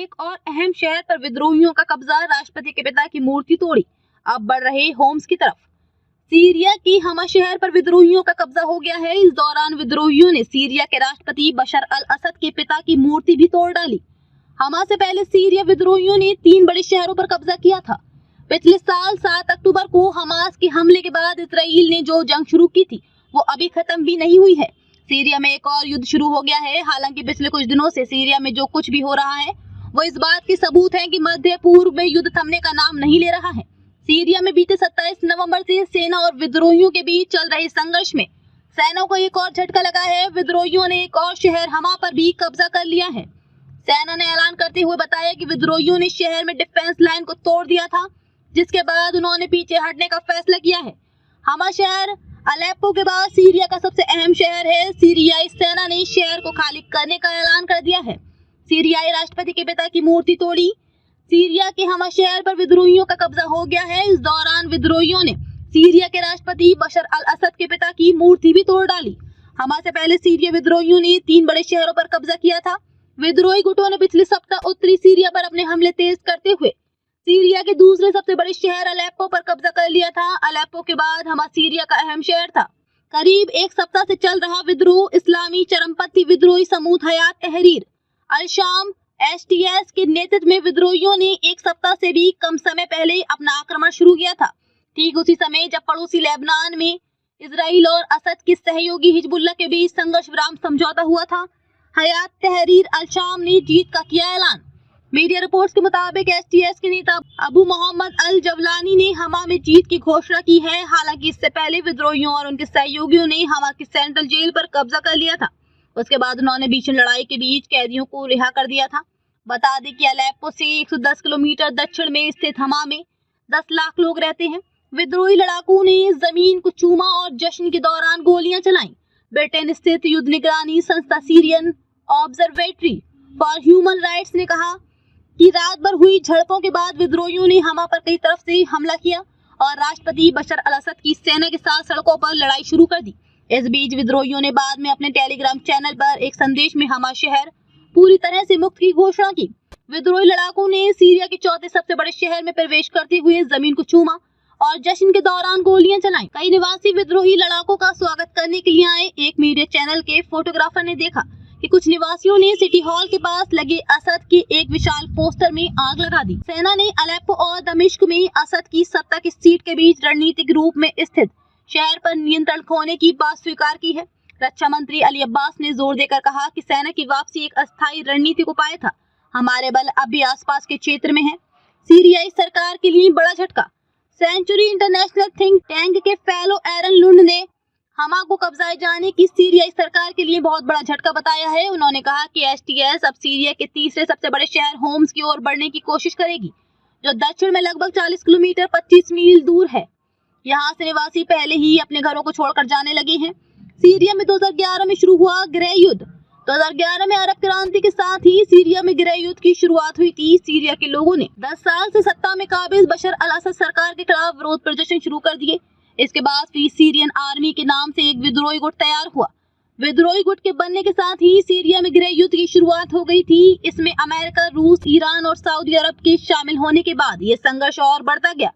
एक और अहम शहर पर विद्रोहियों का कब्जा, राष्ट्रपति के पिता की मूर्ति तोड़ी, अब बढ़ रहे होम्स की तरफ। सीरिया की हमा शहर पर विद्रोहियों का कब्जा हो गया है। इस दौरान विद्रोहियों ने सीरिया के राष्ट्रपति बशर अल असद के पिता की मूर्ति भी तोड़ डाली। हमा से पहले सीरिया विद्रोहियों ने 3 बड़े शहरों पर कब्जा किया था। पिछले साल 7 अक्टूबर को हमास के हमले के बाद इजराइल ने जो जंग शुरू की थी वो अभी खत्म भी नहीं हुई है। सीरिया में एक और युद्ध शुरू हो गया है। हालांकि पिछले कुछ दिनों से सीरिया में जो कुछ भी हो रहा है वो इस बात के सबूत है कि मध्य पूर्व में युद्ध थमने का नाम नहीं ले रहा है। सीरिया में बीते 27 नवंबर से सेना और विद्रोहियों के बीच चल रहे संघर्ष में सेना को एक और झटका लगा है। विद्रोहियों ने एक और शहर हमा पर भी कब्जा कर लिया है। सेना ने ऐलान करते हुए बताया कि विद्रोहियों ने शहर में डिफेंस लाइन को तोड़ दिया था, जिसके बाद उन्होंने पीछे हटने का फैसला किया है। हमा शहर अलेप्पो के बाद सीरिया का सबसे अहम शहर है। सीरियाई सेना ने शहर को खाली करने का ऐलान कर दिया है। सीरियाई राष्ट्रपति के पिता की मूर्ति तोड़ी। सीरिया के हमा शहर पर विद्रोहियों का कब्जा हो गया है। इस दौरान विद्रोहियों ने सीरिया के राष्ट्रपति बशर अल असद के पिता की मूर्ति भी तोड़ डाली। हमा से पहले सीरिया विद्रोहियों ने 3 बड़े शहरों पर कब्जा किया था। विद्रोही गुटों ने पिछले सप्ताह उत्तरी सीरिया पर अपने हमले तेज करते हुए सीरिया के दूसरे सबसे बड़े शहर अलेप्पो पर कब्जा कर लिया था। अलेप्पो के बाद हमा सीरिया का अहम शहर था। करीब 1 सप्ताह से चल रहा विद्रोह इस्लामी चरमपंथी विद्रोही समूह हयात तहरीर अल शाम एसटीएस के नेतृत्व में विद्रोहियों ने 1 सप्ताह से भी कम समय पहले अपना आक्रमण शुरू किया था। ठीक उसी समय जब पड़ोसी लेबनान में इजराइल और असद के सहयोगी हिजबुल्लाह के बीच संघर्ष विराम समझौता हुआ था, हयात तहरीर अल शाम ने जीत का किया ऐलान। मीडिया रिपोर्ट्स के मुताबिक एसटीएस के नेता अबू मोहम्मद अल जवलानी ने हमा में जीत की घोषणा की है। हालांकि इससे पहले विद्रोहियों और उनके सहयोगियों ने हमा की सेंट्रल जेल पर कब्जा कर लिया था। उसके बाद उन्होंने भीषण लड़ाई के बीच कैदियों को रिहा कर दिया था। बता दें कि अलेप्पो से 110 किलोमीटर दक्षिण में स्थित हमा में 10 लाख लोग रहते हैं। विद्रोही लड़ाकों ने जमीन को चूमा और जश्न के दौरान गोलियां चलाई। ब्रिटेन स्थित युद्ध निगरानी संस्था Syrian observatory for human rights ने कहा कि रात भर हुई झड़पों के बाद विद्रोहियों ने हमा पर कई तरफ से हमला किया और राष्ट्रपति बशर अल असद की सेना के साथ सड़कों पर लड़ाई शुरू कर दी। इस बीच विद्रोहियों ने बाद में अपने टेलीग्राम चैनल पर एक संदेश में हमा शहर पूरी तरह से मुक्त की घोषणा की। विद्रोही लड़ाकों ने सीरिया के चौथे सबसे बड़े शहर में प्रवेश करते हुए जमीन को चूमा और जश्न के दौरान गोलियां चलाई। कई निवासी विद्रोही लड़ाकों का स्वागत करने के लिए आए। एक मीडिया चैनल के फोटोग्राफर ने देखा कि कुछ निवासियों ने सिटी हॉल के पास लगे असद के एक विशाल पोस्टर में आग लगा दी। सेना ने अलेप्पो और दमिश्क में असद की सत्ता की सीट के बीच रणनीतिक रूप में स्थित शहर पर नियंत्रण खोने की बात स्वीकार की है। रक्षा मंत्री अली अब्बास ने जोर देकर कहा कि सेना की वापसी एक अस्थायी रणनीतिक उपाय था। हमारे बल अब भी आसपास के क्षेत्र में हैं। सीरियाई सरकार के लिए बड़ा झटका। सेंचुरी इंटरनेशनल थिंक टैंक के फेलो एरन लुंड ने हमा को कब्जाए जाने की सीरियाई सरकार के लिए बहुत बड़ा झटका बताया है। उन्होंने कहा कि एसटीएस अब सीरिया के तीसरे सबसे बड़े शहर होम्स की ओर बढ़ने की कोशिश करेगी, जो दक्षिण में लगभग 40 किलोमीटर 25 मील दूर है। यहाँ से निवासी पहले ही अपने घरों को छोड़कर जाने लगे हैं। सीरिया में 2011 में शुरू हुआ गृह युद्ध। 2011 में अरब क्रांति के साथ ही सीरिया में गृह युद्ध की शुरुआत हुई थी। सीरिया के लोगों ने 10 साल से सत्ता में काबिज बशर अल असद सरकार के खिलाफ विरोध प्रदर्शन शुरू कर दिए। इसके बाद फ्री सीरियन आर्मी के नाम से एक विद्रोही गुट तैयार हुआ। विद्रोही गुट के बनने के साथ ही सीरिया में गृह युद्ध की शुरुआत हो गई थी। इसमें अमेरिका, रूस, ईरान और सऊदी अरब के शामिल होने के बाद ये संघर्ष और बढ़ता गया।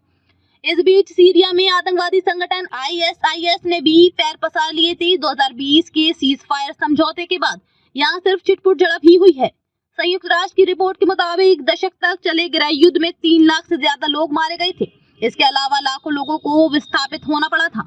इस बीच सीरिया में आतंकवादी संगठन आईएसआईएस ने भी पैर पसार लिए थे। 2020 के सीज फायर समझौते के बाद यहाँ सिर्फ छिटपुट झड़प ही हुई है। संयुक्त राष्ट्र की रिपोर्ट के मुताबिक दशक तक चले गृह युद्ध में 3 लाख से ज्यादा लोग मारे गए थे। इसके अलावा लाखों लोगों को विस्थापित होना पड़ा था।